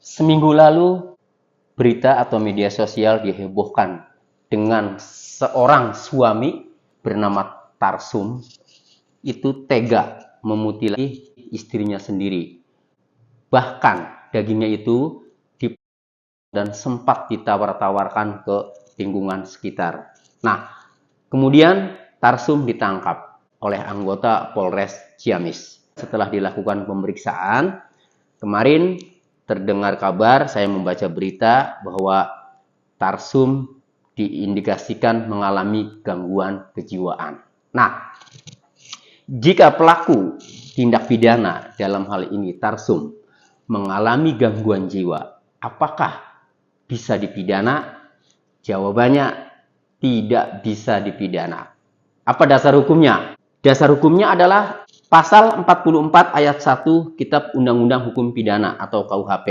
Seminggu lalu, berita atau media sosial dihebohkan dengan seorang suami bernama Tarsum itu tega memutilasi istrinya sendiri. Bahkan dagingnya itu dan sempat ditawar-tawarkan ke lingkungan sekitar. Nah, kemudian Tarsum ditangkap oleh anggota Polres Ciamis. Setelah dilakukan pemeriksaan, kemarin terdengar kabar, saya membaca berita bahwa Tarsum diindikasikan mengalami gangguan kejiwaan. Nah, jika pelaku tindak pidana dalam hal ini Tarsum mengalami gangguan jiwa, apakah bisa dipidana? Jawabannya tidak bisa dipidana. Apa dasar hukumnya? Dasar hukumnya adalah pasal 44 ayat 1 Kitab Undang-Undang Hukum Pidana atau KUHP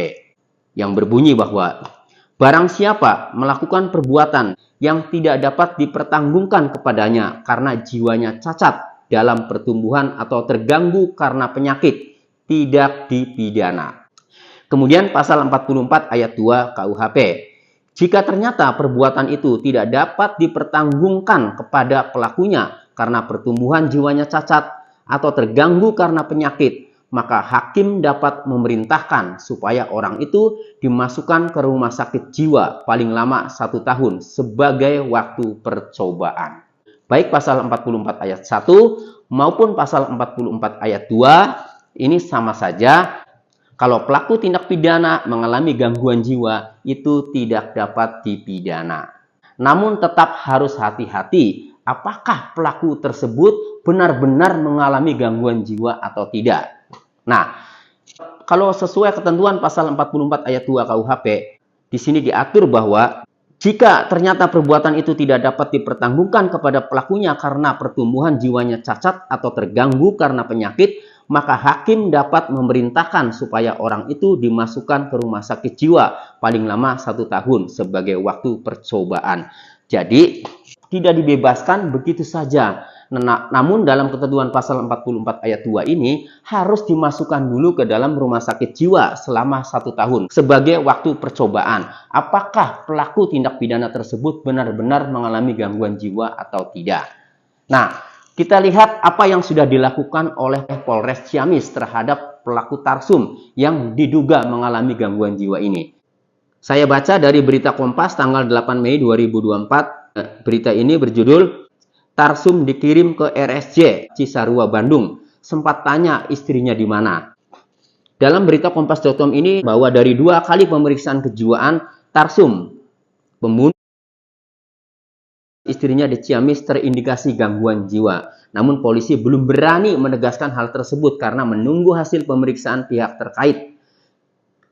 yang berbunyi bahwa barang siapa melakukan perbuatan yang tidak dapat dipertanggungkan kepadanya karena jiwanya cacat dalam pertumbuhan atau terganggu karena penyakit, tidak dipidana. Kemudian pasal 44 ayat 2 KUHP. Jika ternyata perbuatan itu tidak dapat dipertanggungkan kepada pelakunya karena pertumbuhan jiwanya cacat atau terganggu karena penyakit, maka hakim dapat memerintahkan supaya orang itu dimasukkan ke rumah sakit jiwa paling lama 1 tahun sebagai waktu percobaan. Baik pasal 44 ayat 1 maupun pasal 44 ayat 2 ini sama saja. Kalau pelaku tindak pidana mengalami gangguan jiwa, itu tidak dapat dipidana. Namun tetap harus hati-hati apakah pelaku tersebut benar-benar mengalami gangguan jiwa atau tidak. Nah, kalau sesuai ketentuan pasal 44 ayat 2 KUHP, di sini diatur bahwa jika ternyata perbuatan itu tidak dapat dipertanggungkan kepada pelakunya karena pertumbuhan jiwanya cacat atau terganggu karena penyakit, maka hakim dapat memerintahkan supaya orang itu dimasukkan ke rumah sakit jiwa paling lama 1 tahun sebagai waktu percobaan. Jadi, tidak dibebaskan begitu saja. Namun dalam ketentuan pasal 44 ayat 2 ini harus dimasukkan dulu ke dalam rumah sakit jiwa selama 1 tahun sebagai waktu percobaan. Apakah pelaku tindak pidana tersebut benar-benar mengalami gangguan jiwa atau tidak. Nah, kita lihat apa yang sudah dilakukan oleh Polres Ciamis terhadap pelaku Tarsum yang diduga mengalami gangguan jiwa ini. Saya baca dari berita Kompas tanggal 8 Mei 2024. Berita ini berjudul Tarsum dikirim ke RSJ Cisarua Bandung. Sempat tanya istrinya di mana. Dalam berita Kompas.com ini bahwa dari 2 kali pemeriksaan kejiwaan Tarsum, pembunuh istrinya di Ciamis terindikasi gangguan jiwa. Namun polisi belum berani menegaskan hal tersebut karena menunggu hasil pemeriksaan pihak terkait.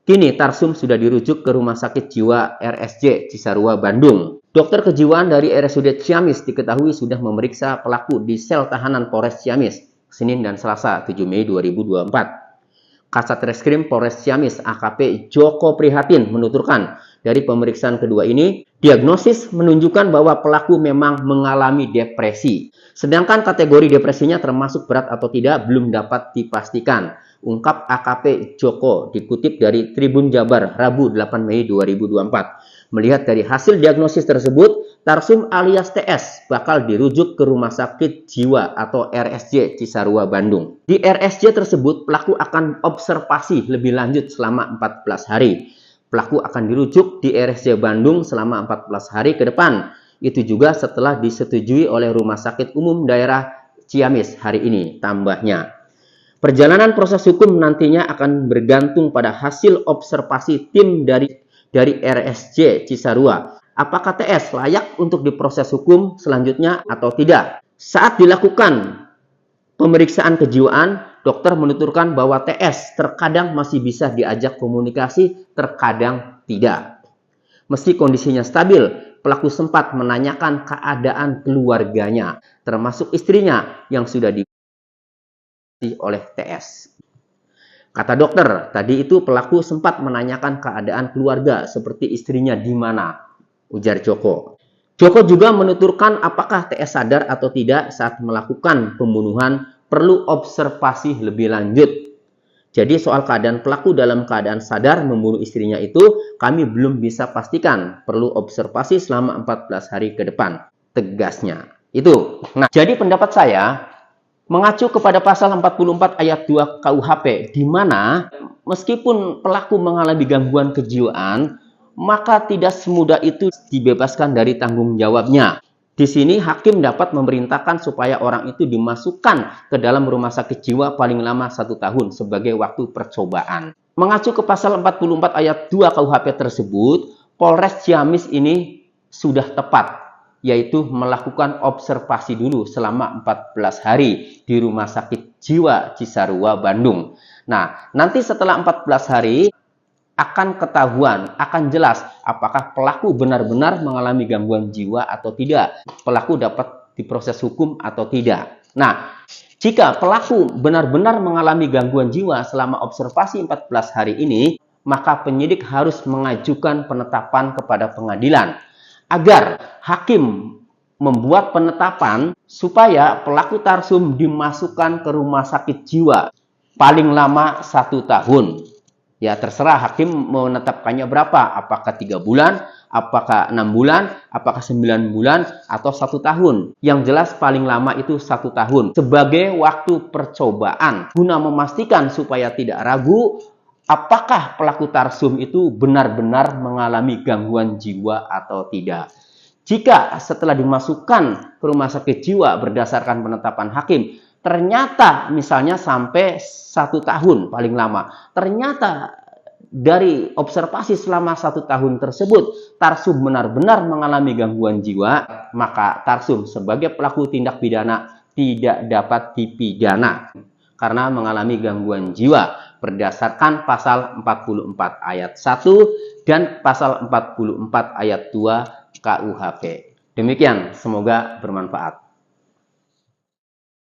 Kini Tarsum sudah dirujuk ke Rumah Sakit Jiwa RSJ Cisarua Bandung. Dokter kejiwaan dari RSUD Ciamis diketahui sudah memeriksa pelaku di sel tahanan Polres Ciamis Senin dan Selasa 7 Mei 2024. Kasat Reskrim Polres Ciamis AKP Joko Prihatin menuturkan dari pemeriksaan kedua ini, diagnosis menunjukkan bahwa pelaku memang mengalami depresi. Sedangkan kategori depresinya termasuk berat atau tidak belum dapat dipastikan. Ungkap AKP Joko dikutip dari Tribun Jabar Rabu 8 Mei 2024. Melihat dari hasil diagnosis tersebut, Tarsum alias TS bakal dirujuk ke Rumah Sakit Jiwa atau RSJ Cisarua Bandung. Di RSJ tersebut, pelaku akan observasi lebih lanjut selama 14 hari. Pelaku akan dirujuk di RSJ Bandung selama 14 hari ke depan. Itu juga setelah disetujui oleh Rumah Sakit Umum Daerah Ciamis hari ini, tambahnya. Perjalanan proses hukum nantinya akan bergantung pada hasil observasi tim dari RSJ Cisarua. Apakah TS layak untuk diproses hukum selanjutnya atau tidak? Saat dilakukan pemeriksaan kejiwaan, dokter menuturkan bahwa TS terkadang masih bisa diajak komunikasi, terkadang tidak. Meski kondisinya stabil, pelaku sempat menanyakan keadaan keluarganya, termasuk istrinya yang sudah oleh TS. Kata dokter, tadi itu pelaku sempat menanyakan keadaan keluarga seperti istrinya di mana, ujar Joko. Joko juga menuturkan apakah TS sadar atau tidak saat melakukan pembunuhan perlu observasi lebih lanjut. Jadi soal keadaan pelaku dalam keadaan sadar membunuh istrinya itu kami belum bisa pastikan. Perlu observasi selama 14 hari ke depan. Tegasnya. Itu. Nah, jadi pendapat saya mengacu kepada pasal 44 ayat 2 KUHP, di mana meskipun pelaku mengalami gangguan kejiwaan, maka tidak semudah itu dibebaskan dari tanggung jawabnya. Di sini hakim dapat memerintahkan supaya orang itu dimasukkan ke dalam rumah sakit jiwa paling lama 1 tahun sebagai waktu percobaan. Mengacu ke pasal 44 ayat 2 KUHP tersebut, Polres Ciamis ini sudah tepat, yaitu melakukan observasi dulu selama 14 hari di Rumah Sakit Jiwa Cisarua, Bandung. Nah, nanti setelah 14 hari akan ketahuan, akan jelas apakah pelaku benar-benar mengalami gangguan jiwa atau tidak. Pelaku dapat diproses hukum atau tidak. Nah, jika pelaku benar-benar mengalami gangguan jiwa selama observasi 14 hari ini, maka penyidik harus mengajukan penetapan kepada pengadilan agar hakim membuat penetapan supaya pelaku tarsum dimasukkan ke rumah sakit jiwa paling lama 1 tahun. Ya, terserah hakim menetapkannya berapa, apakah 3 bulan, apakah 6 bulan, apakah 9 bulan, atau 1 tahun. Yang jelas paling lama itu 1 tahun. Sebagai waktu percobaan, guna memastikan supaya tidak ragu, apakah pelaku tarsum itu benar-benar mengalami gangguan jiwa atau tidak. Jika setelah dimasukkan ke rumah sakit jiwa berdasarkan penetapan hakim, ternyata misalnya sampai 1 tahun paling lama, ternyata dari observasi selama 1 tahun tersebut tarsum benar-benar mengalami gangguan jiwa, maka tarsum sebagai pelaku tindak pidana tidak dapat dipidana karena mengalami gangguan jiwa berdasarkan pasal 44 ayat 1 dan pasal 44 ayat 2 KUHP. Demikian, semoga bermanfaat.